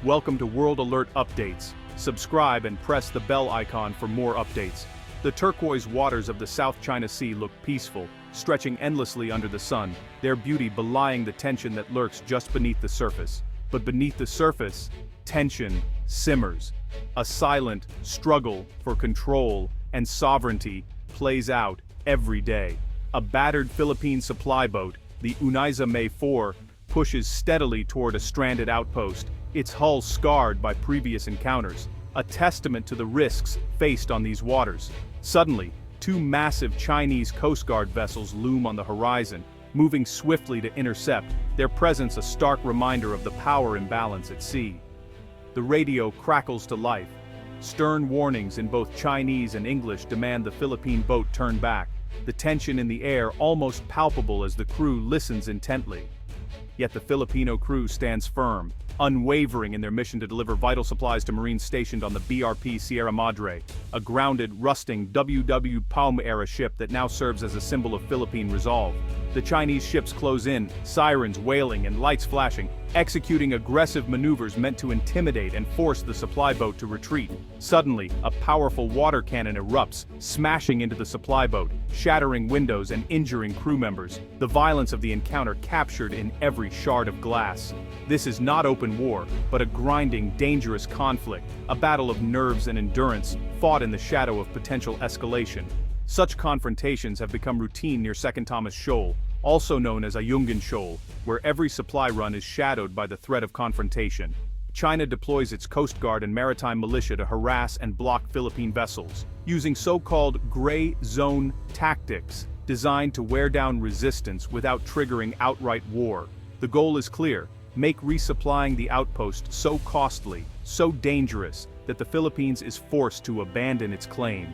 Welcome to World Alert Updates. Subscribe and press the bell icon for more updates. The turquoise waters of the South China Sea look peaceful, stretching endlessly under the sun, their beauty belying the tension that lurks just beneath the surface. But beneath the surface, tension simmers. A silent struggle for control and sovereignty plays out every day. A battered Philippine supply boat, the Uniza May 4, pushes steadily toward a stranded outpost, its hull scarred by previous encounters, a testament to the risks faced on these waters. Suddenly, two massive Chinese Coast Guard vessels loom on the horizon, moving swiftly to intercept, their presence a stark reminder of the power imbalance at sea. The radio crackles to life. Stern warnings in both Chinese and English demand the Philippine boat turn back, the tension in the air almost palpable as the crew listens intently. Yet the Filipino crew stands firm, unwavering in their mission to deliver vital supplies to Marines stationed on the BRP Sierra Madre, a grounded, rusting WW Palm-era ship that now serves as a symbol of Philippine resolve. The Chinese ships close in, sirens wailing and lights flashing, executing aggressive maneuvers meant to intimidate and force the supply boat to retreat. Suddenly, a powerful water cannon erupts, smashing into the supply boat, shattering windows and injuring crew members, the violence of the encounter captured in every shard of glass. This is not open war, but a grinding, dangerous conflict, a battle of nerves and endurance, fought in the shadow of potential escalation. Such confrontations have become routine near Second Thomas Shoal, also known as Ayungin Shoal, where every supply run is shadowed by the threat of confrontation. China deploys its Coast Guard and maritime militia to harass and block Philippine vessels, using so-called gray zone tactics designed to wear down resistance without triggering outright war. The goal is clear: make resupplying the outpost so costly, so dangerous, that the Philippines is forced to abandon its claim.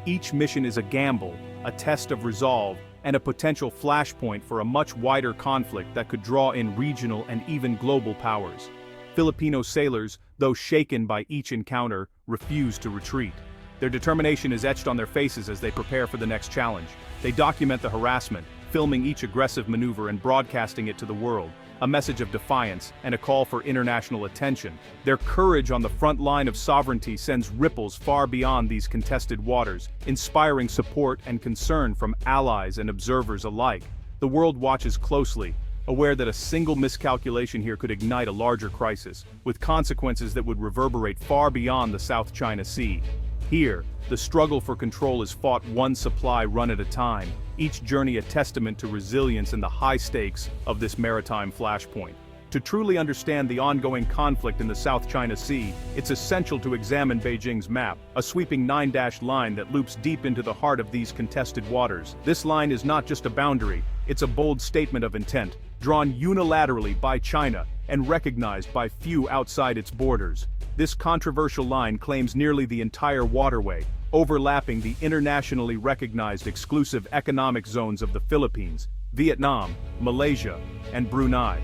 Each mission is a gamble, a test of resolve, and a potential flashpoint for a much wider conflict that could draw in regional and even global powers. Filipino sailors, though shaken by each encounter, refuse to retreat. Their determination is etched on their faces as they prepare for the next challenge. They document the harassment, filming each aggressive maneuver and broadcasting it to the world, a message of defiance and a call for international attention. Their courage on the front line of sovereignty sends ripples far beyond these contested waters, inspiring support and concern from allies and observers alike. The world watches closely, aware that a single miscalculation here could ignite a larger crisis, with consequences that would reverberate far beyond the South China Sea. Here, the struggle for control is fought one supply run at a time, each journey a testament to resilience and the high stakes of this maritime flashpoint. To truly understand the ongoing conflict in the South China Sea, it's essential to examine Beijing's map, a sweeping 9-dashed line that loops deep into the heart of these contested waters. This line is not just a boundary, it's a bold statement of intent, drawn unilaterally by China and recognized by few outside its borders. This controversial line claims nearly the entire waterway, overlapping the internationally recognized exclusive economic zones of the Philippines, Vietnam, Malaysia, and Brunei.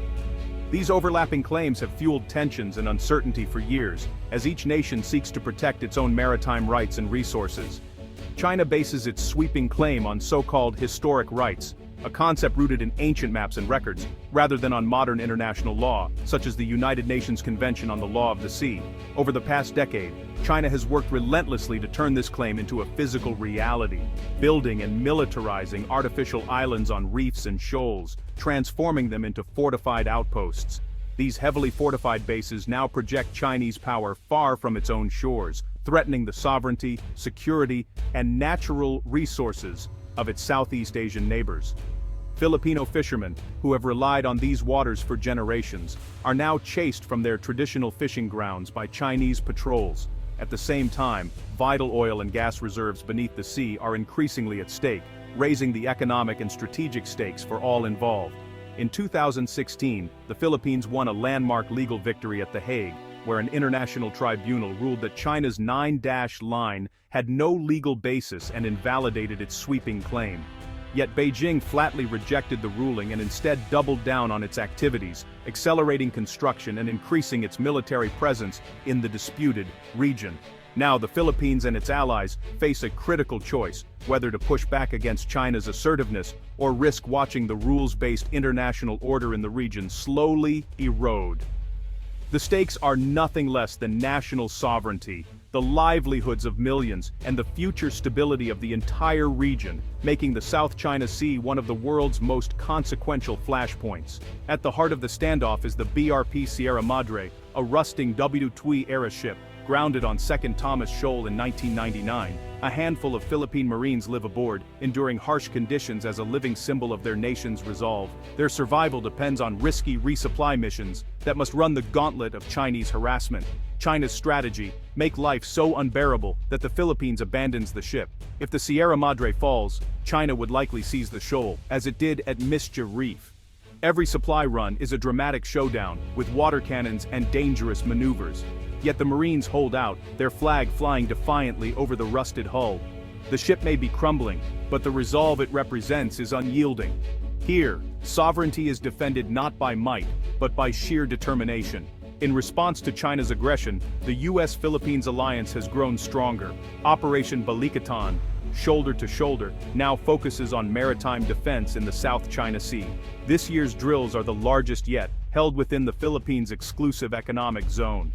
These overlapping claims have fueled tensions and uncertainty for years, as each nation seeks to protect its own maritime rights and resources. China bases its sweeping claim on so-called historic rights, a concept rooted in ancient maps and records, rather than on modern international law, such as the United Nations Convention on the Law of the Sea. Over the past decade, China has worked relentlessly to turn this claim into a physical reality, building and militarizing artificial islands on reefs and shoals, transforming them into fortified outposts. These heavily fortified bases now project Chinese power far from its own shores, threatening the sovereignty, security, and natural resources of its Southeast Asian neighbors. Filipino fishermen, who have relied on these waters for generations, are now chased from their traditional fishing grounds by Chinese patrols. At the same time, vital oil and gas reserves beneath the sea are increasingly at stake, raising the economic and strategic stakes for all involved. In 2016, the Philippines won a landmark legal victory at The Hague, where an international tribunal ruled that China's 9-dash line had no legal basis and invalidated its sweeping claim. Yet Beijing flatly rejected the ruling and instead doubled down on its activities, accelerating construction and increasing its military presence in the disputed region. Now the Philippines and its allies face a critical choice, whether to push back against China's assertiveness or risk watching the rules-based international order in the region slowly erode. The stakes are nothing less than national sovereignty, the livelihoods of millions, and the future stability of the entire region, making the South China Sea one of the world's most consequential flashpoints. At the heart of the standoff is the BRP Sierra Madre, a rusting W-2-era ship, grounded on 2nd Thomas Shoal in 1999. A handful of Philippine Marines live aboard, enduring harsh conditions as a living symbol of their nation's resolve. Their survival depends on risky resupply missions that must run the gauntlet of Chinese harassment. China's strategy: make life so unbearable that the Philippines abandons the ship. If the Sierra Madre falls, China would likely seize the shoal, as it did at Mischief Reef. Every supply run is a dramatic showdown, with water cannons and dangerous maneuvers. Yet the Marines hold out, their flag flying defiantly over the rusted hull. The ship may be crumbling, but the resolve it represents is unyielding. Here, sovereignty is defended not by might, but by sheer determination. In response to China's aggression, the U.S. Philippines alliance has grown stronger. Operation Balikatan, shoulder to shoulder, now focuses on maritime defense in the South China Sea. This year's drills are the largest yet, held within the Philippines' exclusive economic zone.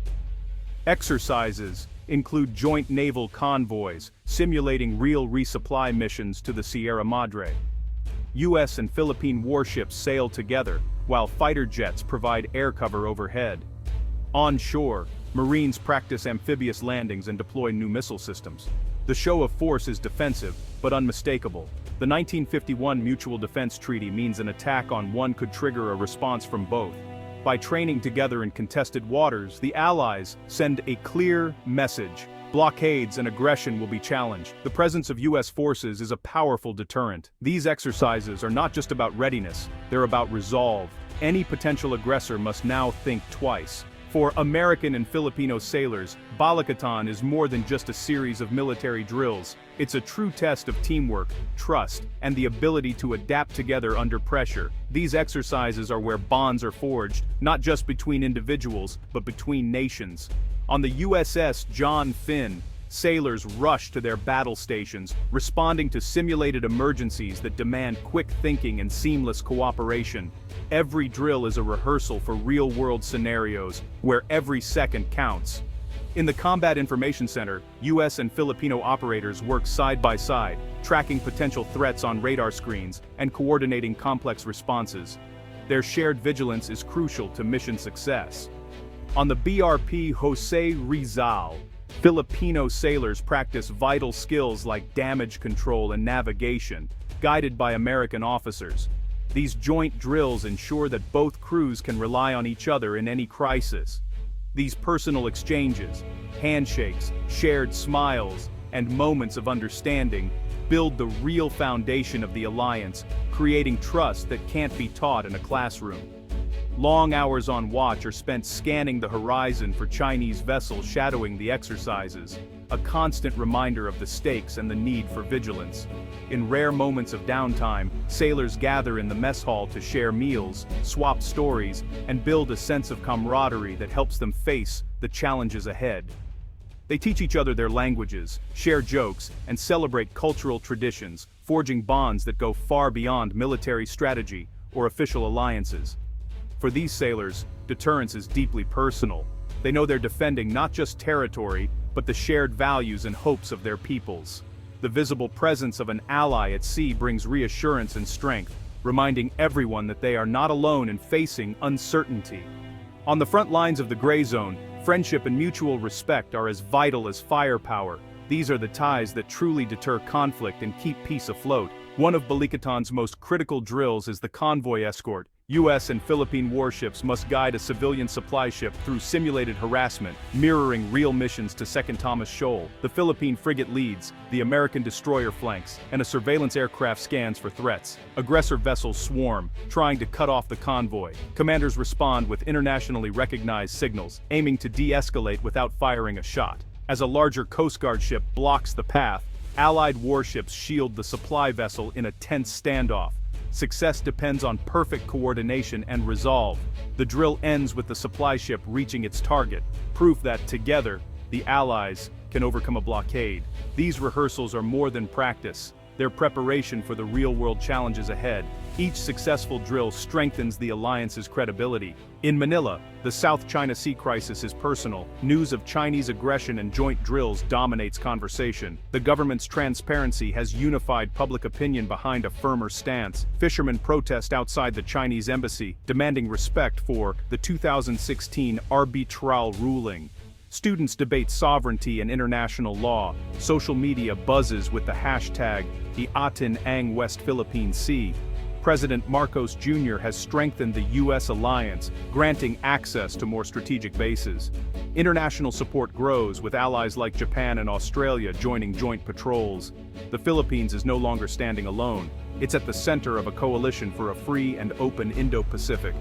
Exercises include joint naval convoys, simulating real resupply missions to the Sierra Madre. U.S. and Philippine warships sail together, while fighter jets provide air cover overhead. Onshore, Marines practice amphibious landings and deploy new missile systems. The show of force is defensive, but unmistakable. The 1951 Mutual Defense Treaty means an attack on one could trigger a response from both. By training together in contested waters, the Allies send a clear message: blockades and aggression will be challenged. The presence of U.S. forces is a powerful deterrent. These exercises are not just about readiness, they're about resolve. Any potential aggressor must now think twice. For American and Filipino sailors, Balikatan is more than just a series of military drills. It's a true test of teamwork, trust, and the ability to adapt together under pressure. These exercises are where bonds are forged, not just between individuals, but between nations. On the USS John Finn, sailors rush to their battle stations, responding to simulated emergencies that demand quick thinking and seamless cooperation. Every drill is a rehearsal for real-world scenarios, where every second counts. In the Combat Information Center, U.S. and Filipino operators work side by side, tracking potential threats on radar screens and coordinating complex responses. Their shared vigilance is crucial to mission success. On the BRP Jose Rizal, Filipino sailors practice vital skills like damage control and navigation, guided by American officers. These joint drills ensure that both crews can rely on each other in any crisis. These personal exchanges, handshakes, shared smiles, and moments of understanding build the real foundation of the alliance, creating trust that can't be taught in a classroom. Long hours on watch are spent scanning the horizon for Chinese vessels shadowing the exercises, a constant reminder of the stakes and the need for vigilance. In rare moments of downtime, sailors gather in the mess hall to share meals, swap stories, and build a sense of camaraderie that helps them face the challenges ahead. They teach each other their languages, share jokes, and celebrate cultural traditions, forging bonds that go far beyond military strategy or official alliances. For these sailors, deterrence is deeply personal. They know they're defending not just territory, but the shared values and hopes of their peoples. The visible presence of an ally at sea brings reassurance and strength, reminding everyone that they are not alone in facing uncertainty. On the front lines of the gray zone, friendship and mutual respect are as vital as firepower. These are the ties that truly deter conflict and keep peace afloat. One of Balikatan's most critical drills is the convoy escort. U.S. and Philippine warships must guide a civilian supply ship through simulated harassment, mirroring real missions to 2nd Thomas Shoal. The Philippine frigate leads, the American destroyer flanks, and a surveillance aircraft scans for threats. Aggressor vessels swarm, trying to cut off the convoy. Commanders respond with internationally recognized signals, aiming to de-escalate without firing a shot. As a larger Coast Guard ship blocks the path, Allied warships shield the supply vessel in a tense standoff. Success depends on perfect coordination and resolve. The drill ends with the supply ship reaching its target, proof that together, the Allies can overcome a blockade. These rehearsals are more than practice. their preparation for the real-world challenges ahead. Each successful drill strengthens the alliance's credibility. In Manila, the South China Sea crisis is personal. News of Chinese aggression and joint drills dominates conversation. The government's transparency has unified public opinion behind a firmer stance. Fishermen protest outside the Chinese embassy, demanding respect for the 2016 arbitral ruling. Students debate sovereignty and international law. Social media buzzes with the hashtag #Atin ang West Philippine Sea. President Marcos Jr. has strengthened the U.S. alliance, granting access to more strategic bases. International support grows, with allies like Japan and Australia joining joint patrols. The Philippines is no longer standing alone. It's at the center of a coalition for a free and open Indo-Pacific.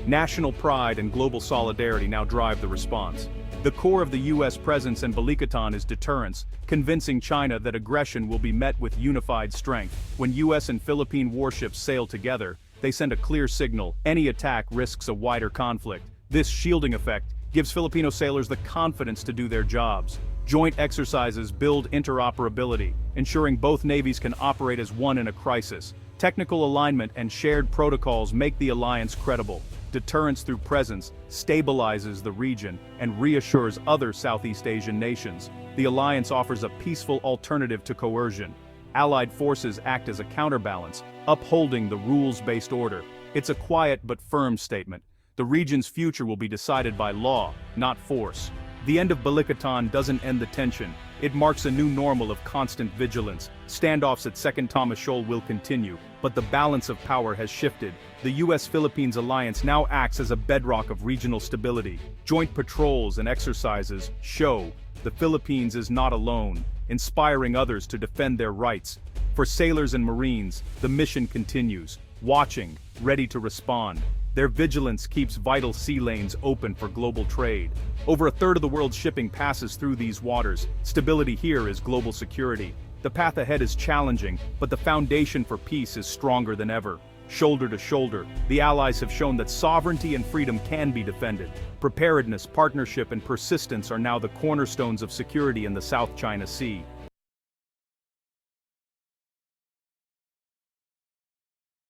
National pride and global solidarity now drive the response. The core of the U.S. presence in Balikatan is deterrence, convincing China that aggression will be met with unified strength. When U.S. and Philippine warships sail together, they send a clear signal: any attack risks a wider conflict. This shielding effect gives Filipino sailors the confidence to do their jobs. Joint exercises build interoperability, ensuring both navies can operate as one in a crisis. Technical alignment and shared protocols make the alliance credible. Deterrence through presence stabilizes the region and reassures other Southeast Asian nations. The alliance offers a peaceful alternative to coercion. Allied forces act as a counterbalance, upholding the rules-based order. It's a quiet but firm statement. The region's future will be decided by law, not force. The end of Balikatan doesn't end the tension. It marks a new normal of constant vigilance. Standoffs at 2nd Thomas Shoal will continue, but the balance of power has shifted. The U.S. Philippines alliance now acts as a bedrock of regional stability. Joint patrols and exercises show the Philippines is not alone, inspiring others to defend their rights. For sailors and Marines, the mission continues, watching, ready to respond. Their vigilance keeps vital sea lanes open for global trade. Over a third of the world's shipping passes through these waters. Stability here is global security. The path ahead is challenging, but the foundation for peace is stronger than ever. Shoulder to shoulder, the allies have shown that sovereignty and freedom can be defended. Preparedness, partnership, and persistence are now the cornerstones of security in the South China Sea.